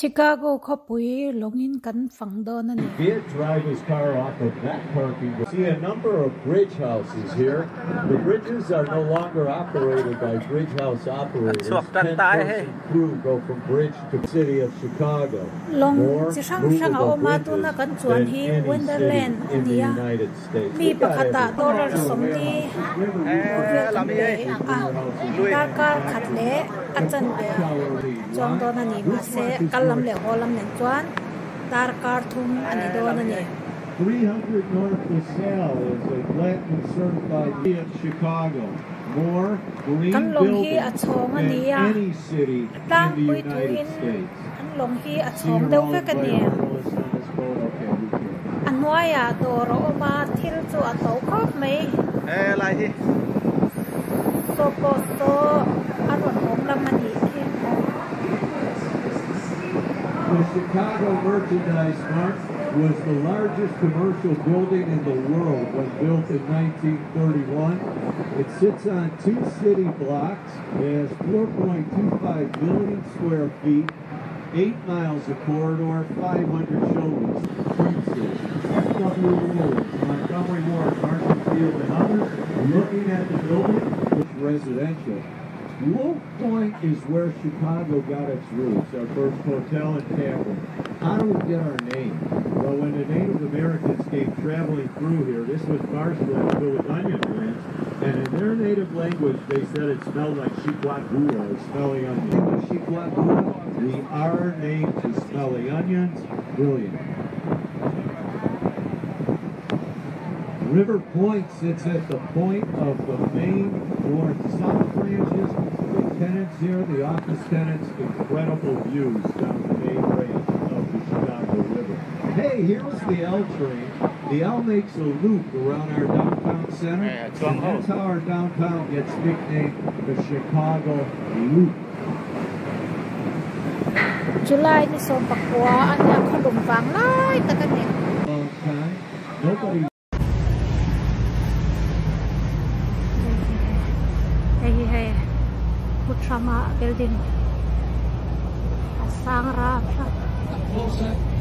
Chicago khopui longin kan phangdon ani. Can't drive his car off of that parking. See a number of bridge houses here. The bridges are no longer operated by bridge house operators. 10-person crew go from bridge to the city of Chicago. More movable bridges than any city in the United States. Mi pakata dollar somni Taka khatle achan be chongdon ani mase kalam le holam nen chuan tar kar thum ani don ani 300 North LaSalle is a platinum certified in Chicago. More green buildings than any city in the United States. An long hi a chong deuh ve ka ni an noya doro ma thil chu a to khop mai lai hi so ko so aron hom lam ani The Chicago Merchandise Mart was the largest commercial building in the world when built in 1931. It sits on 2 city blocks. It has 4.25 million square feet, 8 miles of corridor, 500 showrooms, train stations, F.W. Williams, Montgomery Ward, Marshall Field, and others. Looking at the building, it's residential. Wolf Point is where Chicago got its roots, our first hotel and tavern. How do we get our name? Well, when the Native Americans came traveling through here, this was marshland filled with onion plants, and in their native language, they said it smelled like Chiquagua, or smelly onions. Chiquagua, we are named to smelly onions. Brilliant. River Point sits at the point of the main north-south branches. The tenants here, the office tenants, incredible views down the main branch of the Chicago River. Hey, here's the L train. The L makes a loop around our downtown center, and that's how our downtown gets nicknamed the Chicago Loop. July ni so pakwa anya khodum wang lai ta kan ni Long time. Nobody hey Putrama building sang ra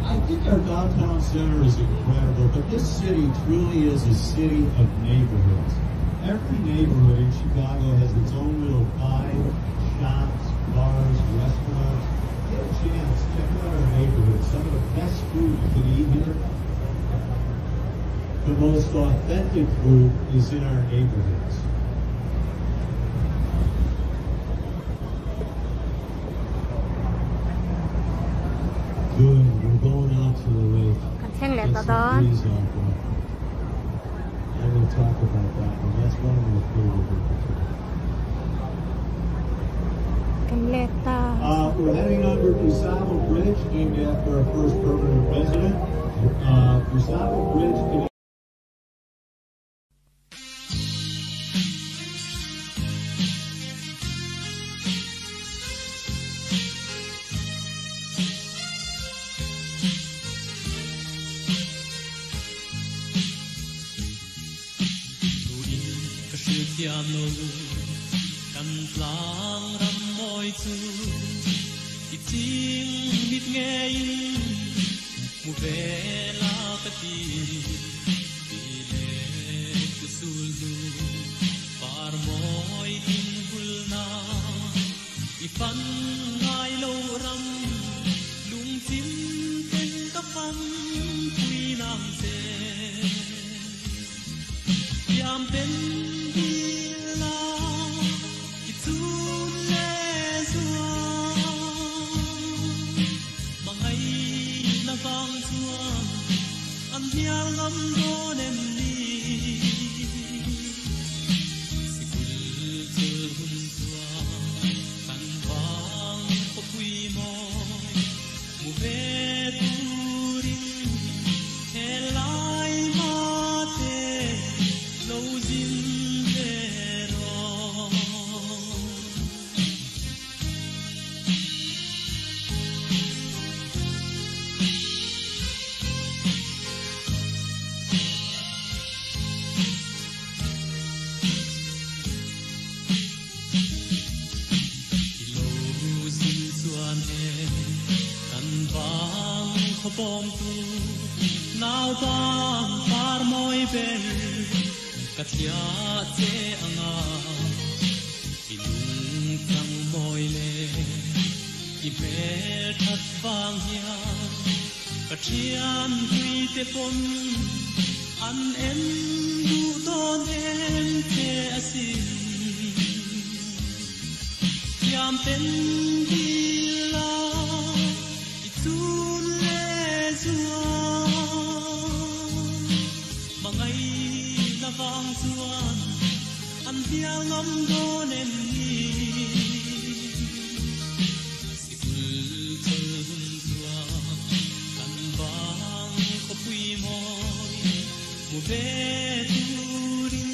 I think our downtown center is incredible, but this city truly is a city of neighborhoods. Every neighborhood in Chicago has its own little vibe, shops, bars, restaurants. Get a chance, check out our neighborhood. Some of the best food you can eat here. The most authentic food is in our neighborhoods. Good. We're going out to the lake. kan theng le ta don I'm going to talk about that one. That's one of my favorite. kan le ta We're heading under Gustavo Bridge, named after our first permanent resident. Gustavo Bridge. Piano kan tlang ram moi chu iting mit ngei mu ve la ka ti le ku sul du par moi tin hul na ifan ngai lo ram lung tin ten ka pam pui nam se yam ten kan vang kho bom tu nau bang par moi ber kathia che anga ilung tang moi le i ber that vang hia kathian hui te pon an em du don em te asin yam ten di la i tun le zuan mangai na vang zuan an hiang ngam don em ni sikul thul zuan kan vang ko pui moi mu ve turin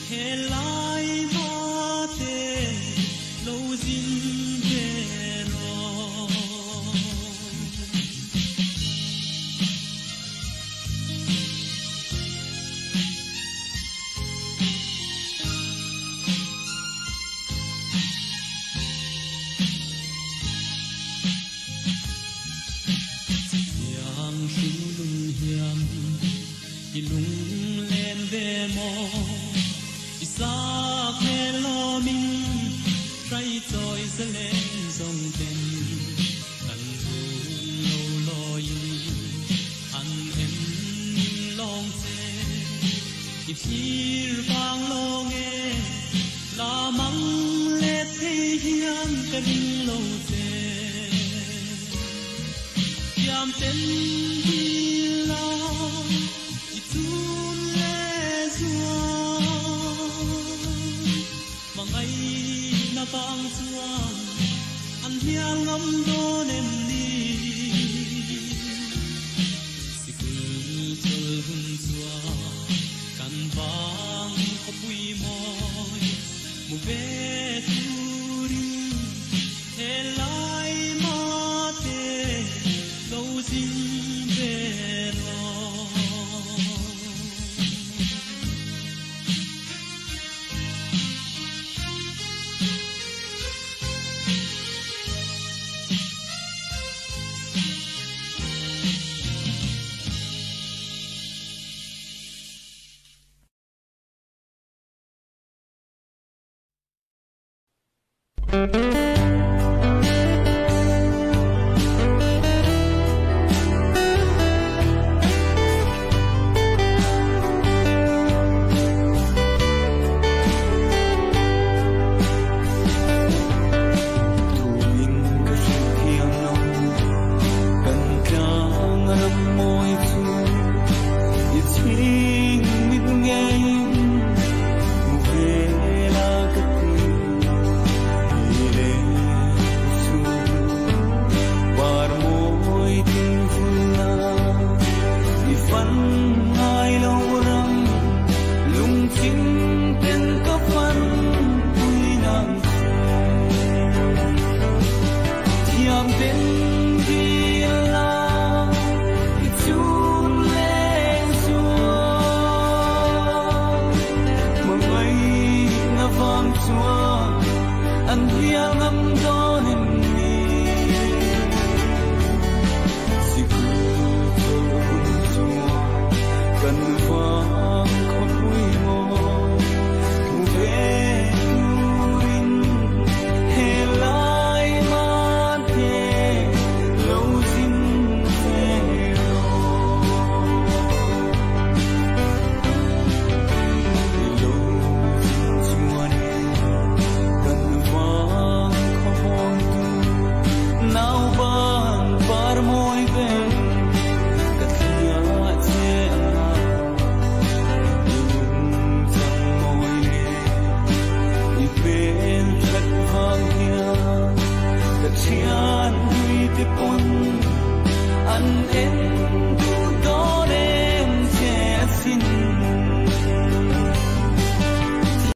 he lai ma te lo zin ve ro yang shulun hiam ilung len ve mo isak me lo min trai choi zelen zong ten kan hung lo lo yin an em long se i phir bang lo nge la mang le the hian kan lo se yam ten di la i tun le zuan mangai na bang zuan an hiang ngam don em ni sikul thul hun zuan kan bang ko pui moi mu ve turin he lai ma te lo zin ve ro an em du do em che sin